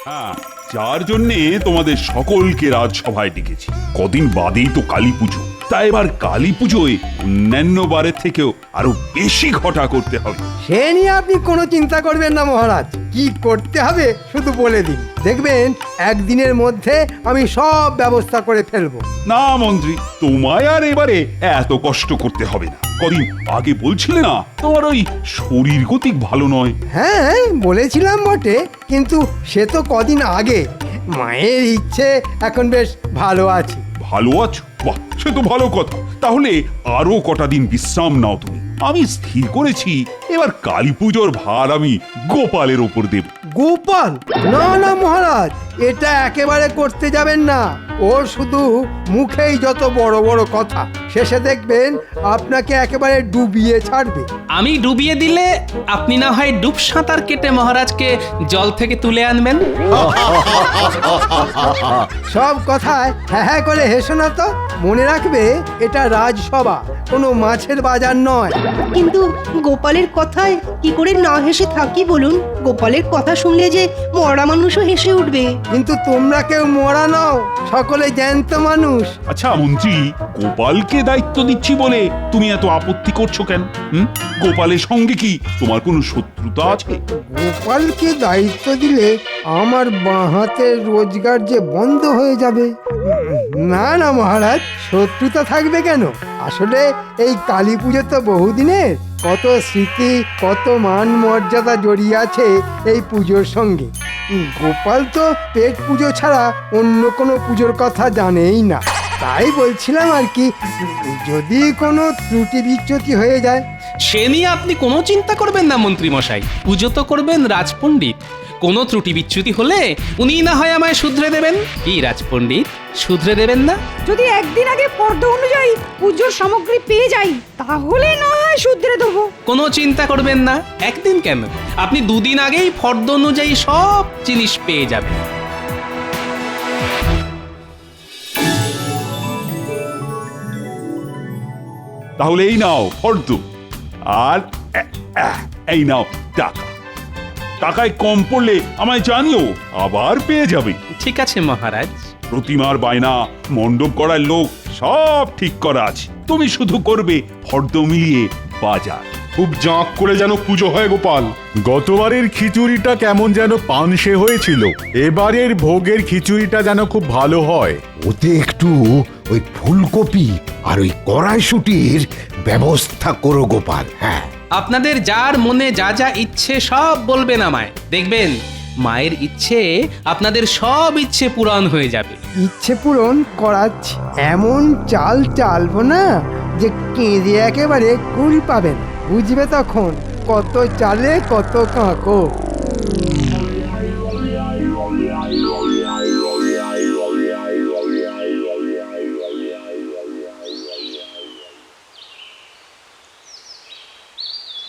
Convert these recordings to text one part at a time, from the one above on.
হ্যাঁ, যার জন্যে তোমাদের সকলকে রাজসভায় ডেকেছি। কদিন বাদেই তো কালী পুজো, তাই এবার কালী পুজোয় অন্যান্য বারের থেকেও আরো বেশি ঘটা করতে হবে। সে নিয়ে আপনি কোনো চিন্তা করবেন না মহারাজ, কি করতে হবে শুধু বলে দিন, দেখবেন একদিনের মধ্যে আমি সব ব্যবস্থা করে ফেলবো। না মন্ত্রী, তোমায় আর এবারে এত কষ্ট করতে হবে না। কদিন আগে বলছিলে না তোমার ওই শরীর গতিক ভালো নয়? হ্যাঁ বলেছিলাম বটে, কিন্তু সে তো কদিন আগে। মায়ের ইচ্ছে এখন বেশ ভালো আছি। ভালো আছো? বাহ, সে তো ভালো কথা। তাহলে আরো কটা দিন বিশ্রাম নাও তুমি। আমি স্থির করেছি এবার কালী পুজোর ভার আমি গোপালের ওপর দেব। গোপাল? না না মহারাজ, এটা একেবারে করতে যাবেন না। ও শুধু মুখেই যত বড় বড় কথা, শেষে দেখবেন আপনাকে একেবারে ডুবিয়ে ছাড়বে। আমি ডুবিয়ে দিলে আপনি না হয় ডুব সাঁতার কেটে মহারাজকে জল থেকে তুলে আনবেন। সব কথায় হ্যাঁ হ্যাঁ করে হেসো না তো। মনে রাখবে এটা রাজসভা, কোনো মাছের বাজার নয়। কিন্তু গোপালের কথায় কি করে না হেসে থাকি বলুন? গোপালের কথা শুনলে যে মরা মানুষও হেসে উঠবে। কিন্তু তোমরা কেউ মরা নও, সকলে জ্যান্ত মানুষ। আচ্ছা মন্ত্রী, গোপালকে দায়িত্ব দিচ্ছি বলে তুমি এত আপত্তি করছো কেন? গোপালের সঙ্গে কি তোমার কোনো শত্রুতা আছে? গোপালকে দায়িত্ব দিলে আমার বাঁ হাতের রোজগার যে বন্ধ হয়ে যাবে। না না মহারাজ, শত্রুতা থাকবে কেন? আসলে এই কালী পুজো তো বহুদিনের, কত স্মৃতি, কত মান মর্যাদা জড়িয়ে আছে এই পুজোর সঙ্গে। গোপাল তো পেট পুজো ছাড়া অন্য কোনো পুজোর কথা জানেই না। তাই বলছিলাম আর কি, যদি কোনো ত্রুটি বিচ্যুতি হয়ে যায়। সে নিয়ে আপনি কোনো চিন্তা করবেন না মন্ত্রী মশাই, পুজো তো করবেন রাজপণ্ডিত। কোনো ত্রুটি বিচ্যুতি হলে উনি না হয় আমায় শুধরে দেবেন। কি রাজপণ্ডিত, শুধরে দেবেন না? যদি একদিন আগে ফর্দ অনুযায়ী পুজোর সামগ্রী পেয়ে যাই, তাহলে না হয় শুধরে দেবো। কোনো চিন্তা করবেন না, একদিন কেন, আপনি দুদিন আগেই ফর্দ অনুযায়ী সব জিনিস পেয়ে যাবেন। তাহলে এই নাও ফর্দ, আর এই নাও টাকা। টাকায় কম পড়লে আমায় জানিও, আবার পেয়ে যাবে। ঠিক আছে মহারাজ। প্রতিমার বায়না, মণ্ডপ করার লোক সব ঠিক করা আছে, তুমি শুধু করবে ফর্দ মিলিয়ে বাজার। খুব জাঁক করে যেন পুজো হয় গোপাল। গতবারের খিচুড়িটা কেমন যেন পানসে হয়েছিল, এবারের ভোগের খিচুড়িটা যেন খুব ভালো হয়। ওতে একটু ওই ফুলকপি আর ওই কড়াইশুটির ব্যবস্থা করো গোপাল। হ্যাঁ, আপনাদের যার মনে যা যা ইচ্ছে সব বলবেন আমায়, দেখবেন মায়ের ইচ্ছে আপনাদের সব ইচ্ছে পূরণ হয়ে যাবে। ইচ্ছে পূরণ করাচ্ছি, এমন চাল চালবো না যে কেঁদে একেবারে কুল পাবেন। বুঝবে তখন কত চালে কত কাঁকো।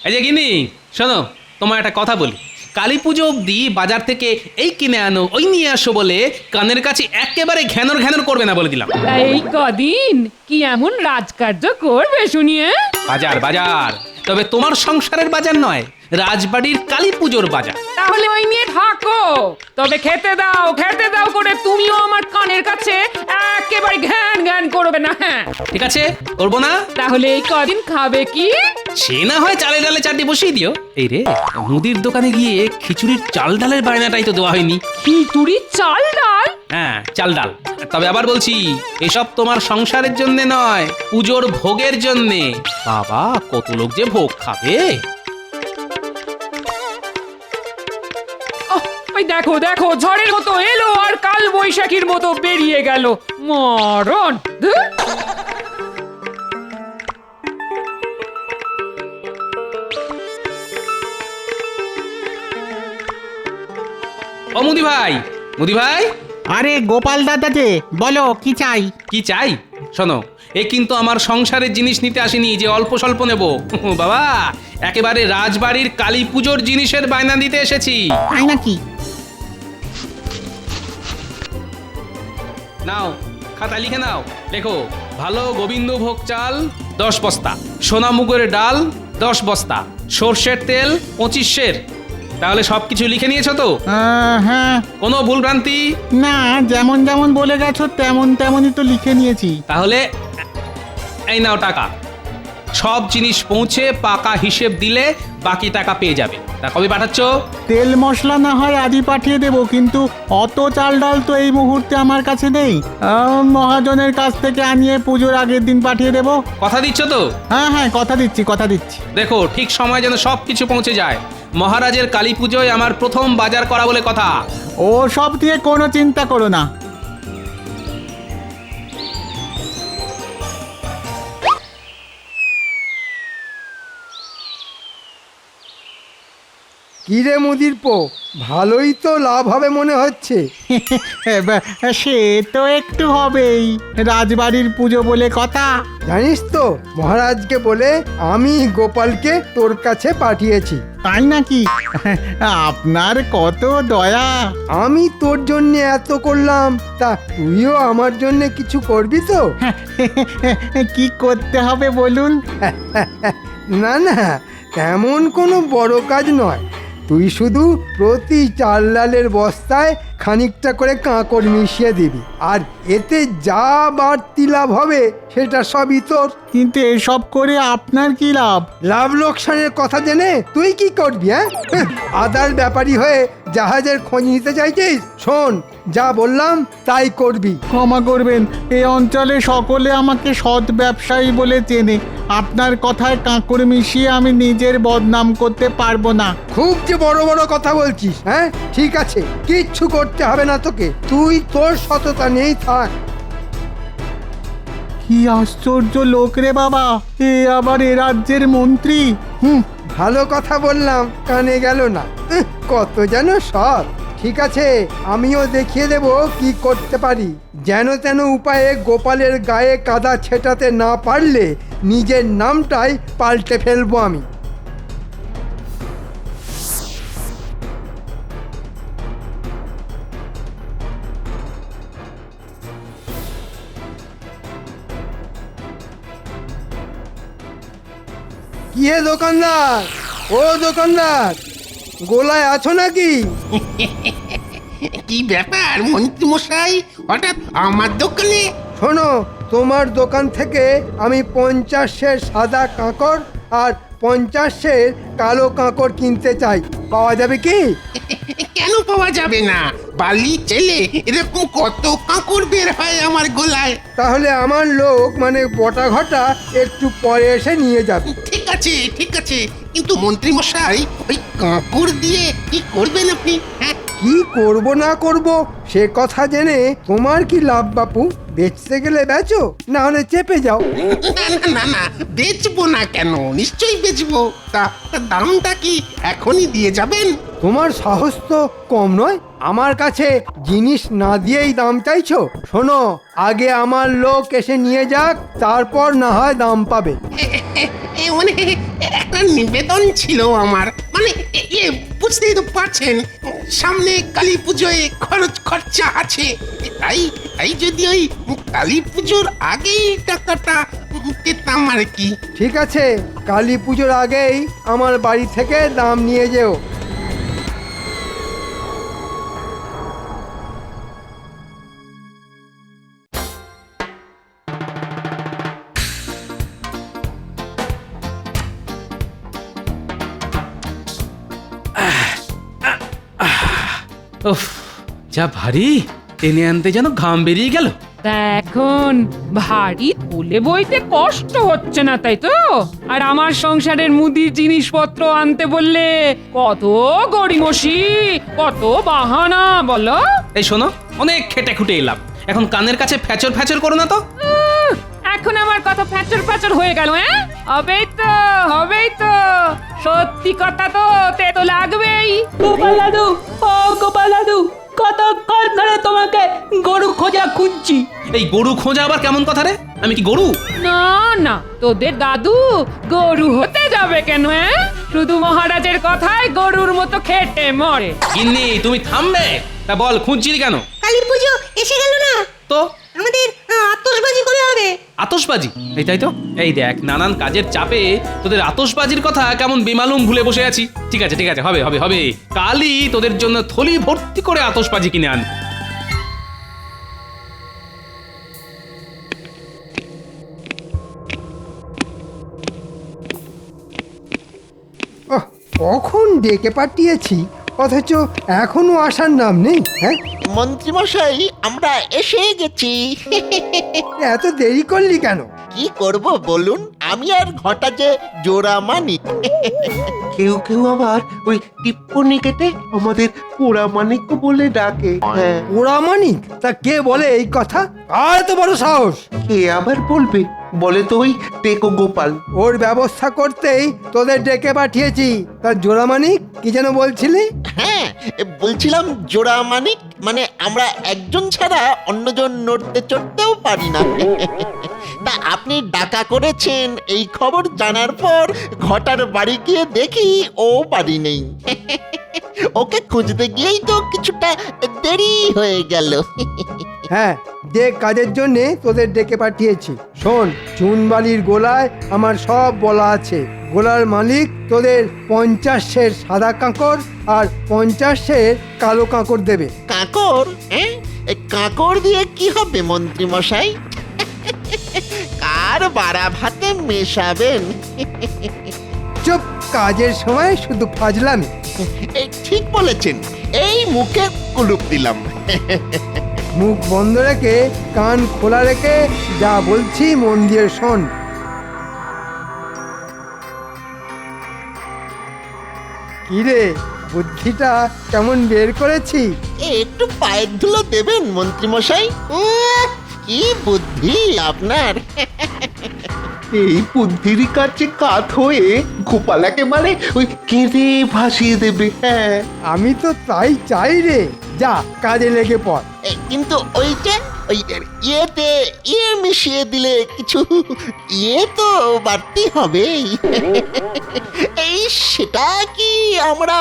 এই যে গিনি, শোনো, তোমার একটা কথা বলি। কালী পুজো অবধি বাজার থেকে এই কিনে আনো ওই নিয়ে আসো বলে কানের কাছে একেবারে ঘ্যানর ঘ্যানর করবে না বলে দিলাম। এই কদিন কি এমন রাজকার্য করবে শুনিয়ে? বাজার বাজার, তবে তোমার সংসারের বাজার নয়, রাজবাড়ির কালী পুজোর বাজার। তাহলে ওই নিয়ে থাকো, তবে খেতে দাও করে তুমিও আমার কানের কাছে একেবারে ঘ্যান ঘ্যান করবে না। হ্যাঁ ঠিক আছে, করবো না। তাহলে এই কদিন খাবে কি? সে না হয় চালে ডালে চারটি বসিয়ে দিও। এই রে, মুদির দোকানে গিয়ে খিচুড়ির চাল ডালের বায়নাটাই তো দেওয়া হয়নি। খিচুড়ি চাল ডাল? হ্যাঁ, চাল ডাল। তবে আবার বলছি, এসব তোমার সংসারের জন্য নয়, পুজোর ভোগের জন্যে। বাবা, কত লোক যে ভোগ খাবে। ওই দেখো দেখো, ঝড়ের মতো এলো আর কাল বৈশাখীর মতো বেরিয়ে গেল। মরণ! ধুর! ও মুদি ভাই, মুদি ভাই। আরে গোপাল দাদা যে, বলো কি চাই? কি চাই? শোনো, এ কিন্তু আমার সংসারের জিনিস নিতে আসেনি যে অল্প স্বল্প নেব। বাবা, একেবারে রাজবাড়ির কালী পুজোর জিনিসের বায়না দিতে এসেছি। তাই নাকি? নাও, খাতা লিখে নাও। দেখো, ভালো গোবিন্দভোগ চাল 10 বস্তা, সোনামুগের ডাল 10 বস্তা, সর্ষের তেল 25 সের, তাহলে সবকিছু লিখে নিয়েছো তো? হ্যাঁ। কোনো ভুলভ্রান্তি? না, যেমন যেমন বলে গেছো তেমন তেমনই তো লিখে নিয়েছি। তাহলে এই নাও টাকা। সব জিনিস পৌঁছে পাকা হিসেব দিলে বাকি টাকা পেয়ে যাবে। তা কবে পাঠাচ্ছ? তেল মশলা না হয় আজই পাঠিয়ে দেবো, কিন্তু অত চাল ডাল তো এই মুহূর্তে আমার কাছে নেই। মহাজনের কাছ থেকে আনিয়ে পুজোর আগের দিন পাঠিয়ে দেবো। কথা দিচ্ছ তো? হ্যাঁ, কথা দিচ্ছি। দেখো ঠিক সময় যেন সব কিছু পৌঁছে যায়। মহারাজের কালী পুজোয় আমার প্রথম বাজার করা বলে কথা। ও সব দিয়ে কোনো চিন্তা করো না। কিরে মুদির পো, ভালোই তো লাভ হবে মনে হচ্ছে। সে তো একটু হবেই, রাজবাড়ির পুজো বলে কথা। জানিস তো, মহারাজকে বলে আমি গোপালকে তোর কাছে পাঠিয়েছি। তাই নাকি? আপনার কত দয়া। আমি তোর জন্য এত করলাম, তা তুইও আমার জন্য কিছু করবি তো? কি করতে হবে বলুন? না না, তেমন কোনো বড় কাজ নয়। তুই শুধু প্রতি চাল ডালের বস্তায় খানিকটা করে কাঁকড় মিশিয়ে দিবি, আর এতে যা বাড়তি লাভ হবে সেটা সবই তোর। কিন্তু এসব করে আপনার কি লাভ? লাভ লোকসানের কথা জেনে তুই কি করবি? হ্যাঁ, আদার ব্যাপারী হয়ে জাহাজের খোঁজ নিতে চাইছিস? শোন, যা বললাম তাই করবি। ক্ষমা করবেন, এই অঞ্চলে সকলে আমাকে সৎ ব্যবসায়ী বলে চেনে। আপনার কথায় কাঁকড় মিশিয়ে আমি নিজের বদনাম করতে পারবো না। খুব যে বড় বড় কথা বলছিস। হ্যাঁ, ঠিক আছে, কিচ্ছু করতে হবে না তোকে। তুই তোর সততা নেই থাক। কি আশ্চর্য লোক রে বাবা, এ আবার এ রাজ্যের মন্ত্রী। ভালো কথা বললাম, কানে গেল না। কত যেন সৎ। ঠিক আছে, আমিও দেখিয়ে দেব কি করতে পারি। যেন তেন উপায়ে গোপালের গায়ে কাদা ছেটাতে না পারলে নিজের নামটাই পাল্টে ফেলবো আমি। কি হে দোকানদার, ও দোকানদার, গোলায় আছো নাকি? কি ব্যাপার মন্ত্রী মশাই, হঠাৎ আমার দোকানে? শোনো, তোমার দোকান থেকে আমি 50 সাদা কাঁকড় আর 50 কালো কাঁকড় কিনতে চাই। পাওয়া যাবে কি? কেন পাওয়া যাবে না? বালি ছেলে এরকম কত কাঁকড় বের হয় আমার গোলায়। তাহলে আমার লোক মানে বটা ঘটা একটু পরে এসে নিয়ে যাবে। ঠিক আছে, কিন্তু মন্ত্রী মশাই ওই কাঁকড় দিয়ে কি করবেন আপনি? হ্যাঁ, কি করব না করব সে কথা জেনে তোমার কি লাভ বাপু? বেচতে গেলে বেচো, না হলে চেপে যাও। না, বেচবো না কেন? নিশ্চয়ই বেচবো। তা দামটা কি এখনই দিয়ে যাবেন? তোমার সাহস তো কম নয়, আমার কাছে জিনিস না দিয়েই দাম চাইছো? শোনো, আগে আমার লোক এসে নিয়ে যাক, তারপর না হয় দাম পাবে। মানে একটা নিবেদন ছিল আমার, মানে বুঝতেই তো পারছেন, সামনে কালী পুজোয় খরচা আছে। তাই যদি ওই কালী পুজোর আগেই টাকাটা পেতাম আর কি। ঠিক আছে, কালী পুজোর আগেই আমার বাড়ি থেকে দাম নিয়ে যেও। উফ, যা ভারী, টেনে আনতে যেন ঘাম বেরিয়ে গেল। তা এখন ভারী তুলে বইতে কষ্ট হচ্ছে না, তাই তো? আর আমার সংসারের মুদির জিনিসপত্র আনতে বললে কত গড়িমসি, কত বাহানা বলো। এই শোনো, অনেক খেটে খুটে এলাম, এখন কানের কাছে ফ্যাচর ফ্যাচর করো না তো। এখন আমার কথা ফ্যাচর ফ্যাচর হয়ে গেল? হ্যাঁ, হবেই তো, সত্যি কথা তো তেতো লাগবেই। গোপাল দাদু, ও গোপাল দাদু, কতক্ষণ ধরে তোমাকে গরু খোঁজা খুঁজছি। এই গরু খোঁজা আবার কেমন কথা রে? আমি কি গরু? না, তোদের দাদু গরু হতে যাবে কেন? হ্যাঁ, শুধু মহারাজের কথায় গরুর মতো খেটে মরে। গিন্নি, তুমি থামবে? তা বল, খুঁজছিলি কেন? কালী পুজো এসে গেল না তো আমাদের আতশবাজি করে হবে। আতশবাজি? এই তাই তো, এই দেখ নানান কাজের চাপে তোদের আতশবাজির কথা কেমন বেমালুম ভুলে বসে আছি। ঠিক আছে ঠিক আছে, হবে হবে হবে, কালই তোদের জন্য থলি ভর্তি করে আতশবাজি কিনে আন। ওহ, কখন ডেকে পাঠিয়েছি অথচ এখনো আসার নাম নেই। হ্যাঁ, মন্ত্রীমশাই আমরা এসে গেছি। এত দেরি করলি কেন? কি করব বলুন, আমি আর ঘটা যে জোড়া মানি। কেউ কেউ আবার ওই টিপ্পনি কেটে আমাদের পোড়া মানিক বলে ডাকে। হ্যাঁ, ওরা মানিক? তা কে বলে এই কথা? আর এত বড় সাহস! কে আবার বলবে? বলে তো ওই টেকো গোপাল। ওর ব্যবস্থা করতেই তোদের ডেকে পাঠিয়েছি। তার জোড়া মানিক কি যেন বলছিলি? হ্যাঁ, বলছিলাম জোড়া মানিক মানে আমরা একজন ছাড়া অন্যজন নড়তে চড়তেও পারি না। তা আপনি ডাকা করেছেন এই খবর জানার পর ঘটার বাড়ি গিয়ে দেখি ও বাড়ি নেই। ওকে খুঁজতে গিয়েই তো কিছুটা দেরি হয়ে গেল। হ্যাঁ, যে কাজের জন্য তোদের ডেকে পাঠিয়েছি। শোন, চুনবালির গোলায় আমার সব বলা আছে। গোলার মালিক তোদের 50 সের সাদা কাঁকর আর 50 সের কালো কাঁকর দেবে। কাঁকর? কাঁকর দিয়ে কি হবে মন্ত্রী মশাই? কার বাড়া ভাতে মেশাবেন? চুপ, কাজের সময় শুধু ফাজলামি। ঠিক বলেছেন, এই মুখে কুলুপ দিলাম। মুখ বন্ধ রেখে কান খোলা রেখে যা বলছি মন দিয়ে শোন। কিরে, বুদ্ধিটা কেমন বের করেছি? একটু পায়ের ধুলো দেবেন মন্ত্রী মশাই। কি বুদ্ধি আপনার! এই বুদ্ধির কাছে কাত হয়ে গোপাল একেবারে ওই কেঁদে ভাসিয়ে দেবে। হ্যাঁ, আমি তো তাই চাই রে। যা, কাজে লেগে পড়। কিন্তু ওইটা ওই ইয়েতে ইয়ে মিশিয়ে দিলে কিছু ইয়ে তো বাড়তি হবেই। এই সেটা কি আমরা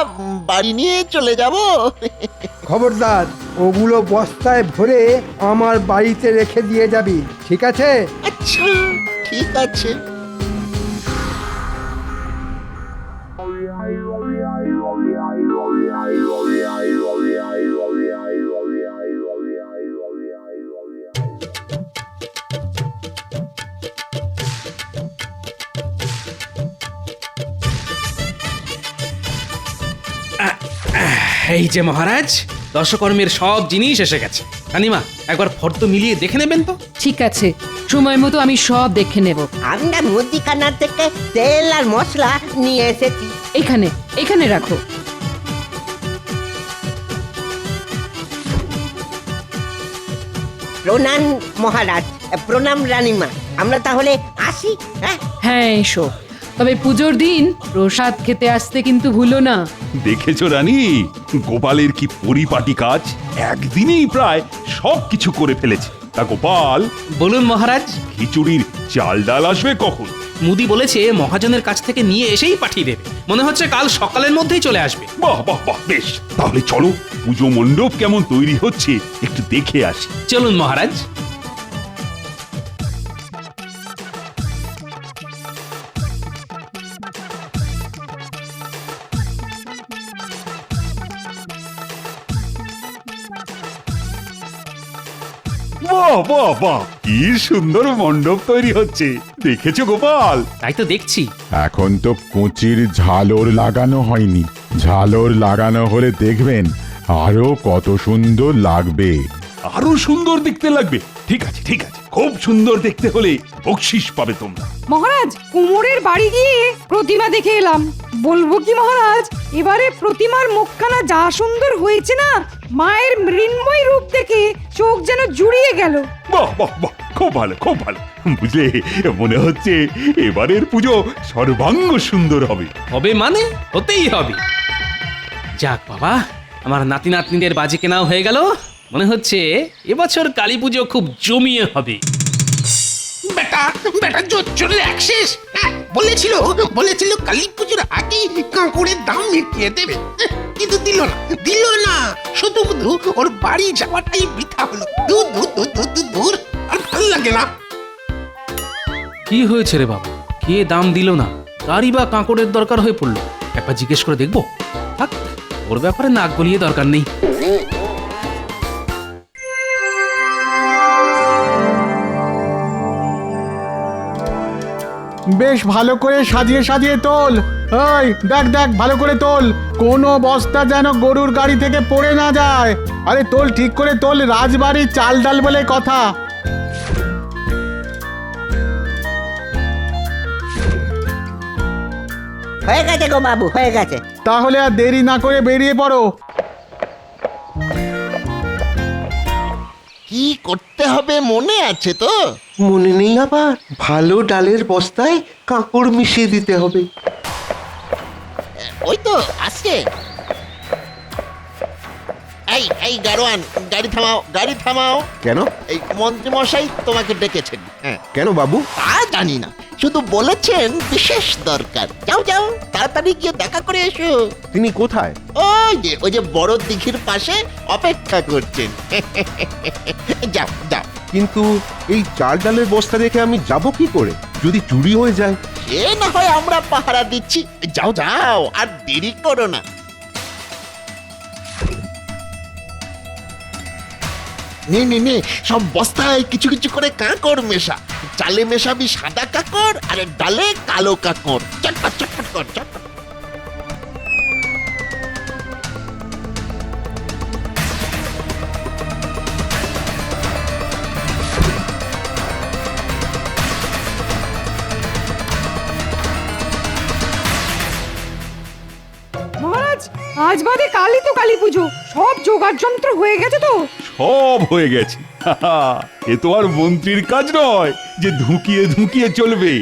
বাড়ি নিয়ে চলে যাব? খবরদার, ওগুলো বস্তায় ভরে আমার বাড়িতে রেখে দিয়ে যাবি, ঠিক আছে? আচ্ছা, ঠিক আছে। এই যে মহারাজ, দশকর্মের সব জিনিস এসে গেছে। রানিমা, একবার ফর্দ মিলিয়ে দেখে নেবেন তো? ঠিক আছে, সময় মতো আমি সব দেখে নেব। আমরা মুদিখানা থেকে তেল আর মশলা নিয়ে এসেছি। এখানে এখানে রাখো। প্রণাম মহারাজ, প্রণাম রানীমা। আমরা তাহলে আসি। হ্যাঁ এসো, তবে পুজোর দিন প্রসাদ খেতে আসতে কিন্তু ভুলো না। দেখেছো রানী, গোপালের কি পরিপাটি কাজ! একদিনেই প্রায় সব কিছু করে ফেলেছে। তা গোপাল, বলুন মহারাজ। খিচুড়ির চাল ডাল আসবে কখন? মুদি বলেছে মহাজনের কাছ থেকে নিয়ে এসেই পাঠিয়ে দেবে। মনে হচ্ছে কাল সকালের মধ্যেই চলে আসবে। বাহ বাহ বাহ, বেশ, তাহলে চলো পুজো মণ্ডপ কেমন তৈরি হচ্ছে একটু দেখে আসি। চলুন মহারাজ। বাহ বাহ বাহ, কি সুন্দর মণ্ডপ তৈরি হচ্ছে, দেখেছো গোপাল? তাই তো দেখছি। এখন তো কুঁচির ঝালর লাগানো হয়নি, ঝালর লাগানো হলে দেখবেন আরো কত সুন্দর লাগবে। আরো সুন্দর দেখতে লাগবে? ঠিক আছে ঠিক আছে, খুব সুন্দর দেখতে হলে বকশিস পাবে তোমরা। মহারাজ, কুমোরের বাড়ি গিয়ে প্রতিমা দেখে এলাম। বলবো কি মহারাজ, এবারে প্রতিমার মুখখানা যা সুন্দর হয়েছে না, মায়ের মৃন্ময় রূপ দেখে চোখ যেন জুড়িয়ে গেল। বাহ বাহ বাহ, খুব ভালো খুব ভালো। বুঝলে, মনে হচ্ছে এবারের পুজো সর্বাঙ্গ সুন্দর হবে। হবে মানে হতেই হবে। যাক বাবা, আমার নাতি নাতনিদের বাজি কেনাও হয়ে গেল। মনে হচ্ছে এবছর কালী পুজো খুব জমিয়ে হবে। বেটা বেটা জোর চলে অ্যাক্সেস। বলেছিল কালী পুজোর আগে কাঁকুড়ের দাম মিটিয়ে দেবে, কিন্তু দিল না। শুধু ওর বাড়ি যাওয়াটাই বৃথা হলো। দূর দূর দূর দূর দূর দূর। আর ভালো লাগে না। কি হয়েছে রে বাবা? কে দাম দিল না? কারই বা কাঁকড়ের দরকার হয়ে পড়লো? একবার জিজ্ঞেস করে দেখবো। থাক, ওর ব্যাপারে নাক গলিয়ে দরকার নেই। বেশ ভালো করে সাজিয়ে সাজিয়ে তোল। ওই দেখ দেখ ভালো করে তোল, কোনো বস্তা যেন গরুর গাড়ি থেকে পড়ে না যায়। আরে তোল, ঠিক করে তোল, রাজবাড়ির চাল ডাল বলে কথা। হয়ে গেছে গো বাবু, হয়ে গেছে। তাহলে আর দেরি না করে বেরিয়ে পড়ো। কি করতে হবে মনে আছে তো? মনে নেই আবার? ভালো ডালের বস্তায় কাঁকড় মিশিয়ে দিতে হবে। ওই তো আসছে। এই এই গাড়োয়ান, গাড়ি থামাও, গাড়ি থামাও। কেন? এই মন্ত্রী মশাই তোমাকে ডেকেছেন। হ্যাঁ, কেন বাবু? তা জানি না, শুধু বলেছেন বিশেষ দরকার। যাও যাও, তাড়াতাড়ি গিয়ে দেখা করে এসো। তিনি কোথায়? ওই যে বড় দিঘির পাশে অপেক্ষা করছেন। যাও যাও। কিন্তু এই চাল ডালের বস্তা রেখে আমি যাব কি করে? যদি চুরি হয়ে যায়? এ না হয় আমরা পাহারা দিচ্ছি। যাও যাও, আর দেরি করো না। নে সব বস্তায় কিছু কিছু করে কাঁকড় মেশা। চালে মেশাবি সাদা কাঁকড়, আর ডালে কালো কাঁকড়। চটপট চটপট কর, চটপট। মহারাজ, আজ বাদে কালই তো কালী পুজো। সব জোগাড় যন্ত্র হয়ে গেছে তো? সব হয়ে গেছে। এ তো আর মন্ত্রীর কাজ নয় যে ধুকিয়ে ধুকিয়ে চলবে।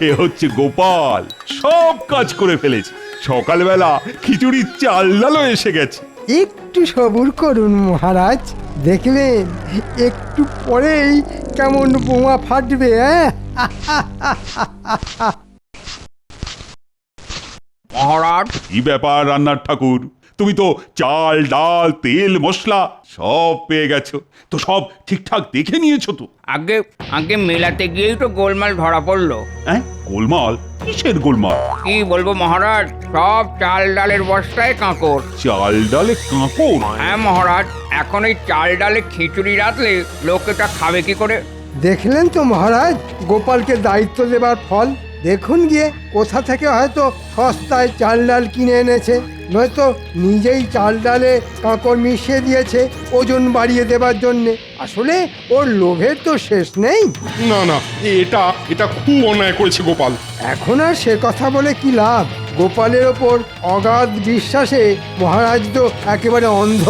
এ হচ্ছে গোপাল, সব কাজ করে ফেলেছে। সকালবেলা খিচুড়ির চাল ডালও এসে গেছে। একটু সবুর করুন মহারাজ, দেখবেন একটু পরেই কেমন বোমা ফাটবে। মহারাজ, কি ব্যাপার রান্নার ঠাকুর? তুমি তো চাল ডাল তেল মশলা সব পেয়ে গেছো, তো সব ঠিকঠাক দেখে নিয়েছো তো? আগে আগে মেলাতে গিয়েই তো গোলমাল ধরা পড়লো। হ্যাঁ, গোলমাল? কিসের গোলমাল? কি বলবো মহারাজ, সব চাল ডালের বস্তায় কাঁকড়। চাল ডালে কাঁকড়? হ্যাঁ মহারাজ, এখন এই চাল ডালে খিচুড়ি রাখলে লোকেটা খাবে কি করে? দেখলেন তো মহারাজ, গোপালকে দায়িত্ব দেবার ফল। দেখুন গিয়ে কোথা থেকে হয়তো সস্তায় চাল ডাল কিনে এনেছে, নয়তো নিজেই চাল ডালে কাঁকড় মিশিয়ে দিয়েছে ওজন বাড়িয়ে দেবার জন্যে। আসলে ওর লোভের তো শেষ নেই। না না, এটা খুব অন্যায় করেছে গোপাল। এখন আর সে কথা বলে কি লাভ? গোপালের ওপর অগাধ বিশ্বাসে মহারাজ তো একেবারে অন্ধ।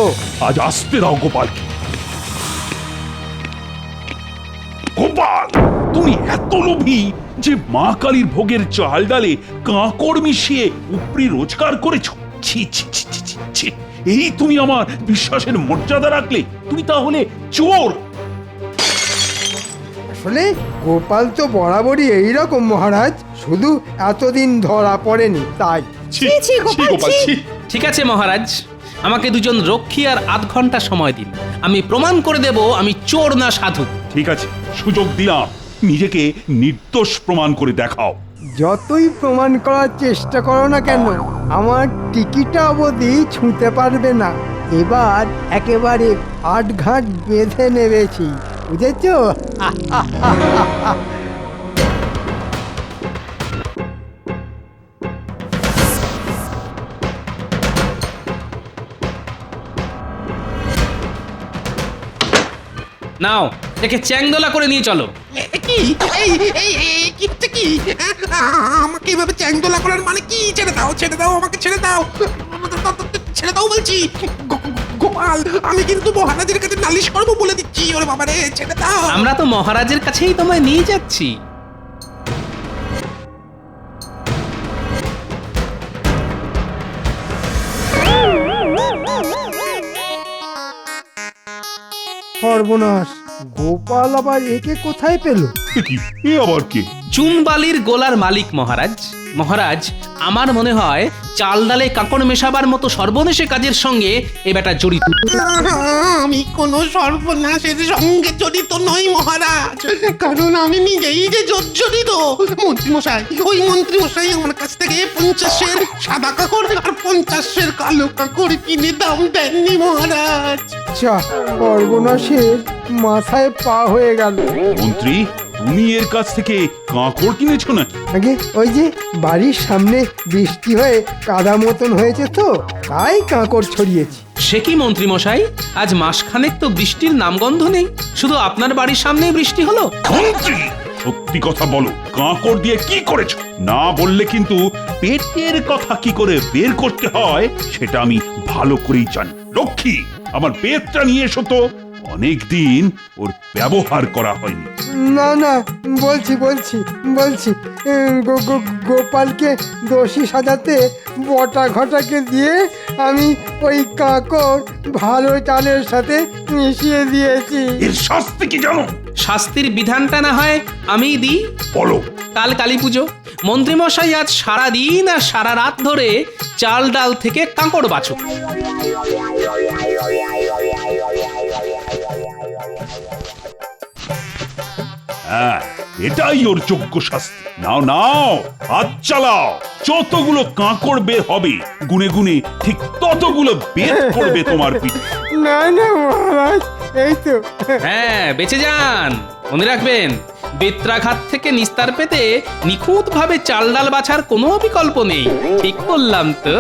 আজ আসতে দাও গোপালকে। গোপাল, তুমি এত লোভী যে মা কালীর ভোগের চাল ডালে কাঁকড় মিশিয়ে উপরি রোজগার করেছো? ছি ছি ছি ছি ছি ছি। এই তুমি আমার বিশ্বাসের মর্যাদা রাখলে? তুমি তাহলে চোর। আসলে গোপাল তো বরাবরই এইরকম মহারাজ, শুধু এতদিন ধরা পড়েনি তাই। ঠিক আছে মহারাজ, আমাকে দুজন রক্ষী আর আধ ঘন্টা সময় দিন। আমি প্রমাণ করে দেব আমি চোর না সাধু। ঠিক আছে, সুযোগ দিলাম, নিজেকে নির্দোষ প্রমাণ করে দেখাও। যতই প্রমাণ করার চেষ্টা করো না কেন, আমার টিকিটা অবধি ছুঁতে পারবে না। এবার একেবারে আটঘাট বেঁধে নেবেছি, বুঝেছ? নাও, একে চ্যাংদোলা করে নিয়ে চলো। কি কি হচ্ছে কি? আমাকে এভাবে চ্যাংদোলা করার মানে কি? ছেড়ে দাও, ছেড়ে দাও, আমাকে ছেড়ে দাও, ছেড়ে দাও বলছি। গোপাল, আমি কিন্তু মহারাজের কাছে নালিশ করবো বলে দিচ্ছি। ওরে বাবা রে, ছেড়ে দাও। আমরা তো মহারাজের কাছেই তোমায় নিয়ে যাচ্ছি। সর্বনাশ, গোপাল আবার একে কোথায় পেল? এ কি, এ আবার কে? চুনবালির গোলার মালিক মহারাজ। মহারাজ, আমার মনে হয় চাল ডালে কাঁকড় মেশাবার মতো সর্বনেশে কাজের সঙ্গে এ বেটা জড়িত। আমি কোনো সর্বনাশের সঙ্গে জড়িত নই মহারাজ, কারণ আমি নিজেই যে জর্জরিত। মন্ত্রীমশাই, ওই মন্ত্রীমশাই আমার কাছ থেকে 50-এর সাদা কাকড় আর 50-এর কালো কাকড় কিনে দাম দেননি মহারাজ। যা, সর্বনাশের মাথায় পা হয়ে গেল। মন্ত্রী, তুমি এর কাছ থেকে কাঁকড় কিনেছো নাকি? আগে ওই যে বাড়ির সামনে বৃষ্টি হয়ে কাদা মতন হয়েছে তো, তাই কাঁকড় ছড়িয়েছি। সে কি মন্ত্রী মশাই, আজ মাসখানেক তো বৃষ্টির নামগন্ধ নেই, শুধু আপনার বাড়ির সামনেই বৃষ্টি হলো। মন্ত্রী, সত্যি কথা বলো, কাঁকড় দিয়ে কি করেছো? না বললে কিন্তু পেটের কথা কি করে বের করতে হয় সেটা আমি ভালো করেই জানি। লক্ষ্মী, আমার পেটটা নিয়ে এসো তো, অনেকদিন ওর ব্যবহার করা হয়নি। না না, বলছি গোপালকে দোষী সাজাতে বটা ঘটাকে দিয়ে আমি ওই কাঁকড় ভালো চালের সাথে মিশিয়ে দিয়েছি। এর শাস্তি কি জানো? শাস্তির বিধানটা না হয় আমিই দিই। বলো। কাল কালী পুজো, মন্ত্রীমশাই আজ সারা দিন আর সারা রাত ধরে চাল ডাল থেকে কাঁকড় বাছুক। হ্যাঁ, এটাই ওর যোগ্য শাস্তি। নাও নাও, হাত চালাও। যতগুলো কাঁকড় বের হবে গুনে গুনে ঠিক ততগুলো বের করবে তোমার পিঠে। না না মহারাজ, এই তো। হ্যাঁ, বেঁচে যান। মনে রাখবেন, বেত্রাঘাত থেকে নিস্তার পেতে নিখুঁত ভাবে চাল ডাল বাছার কোনো বিকল্প নেই। ঠিক বললাম তো?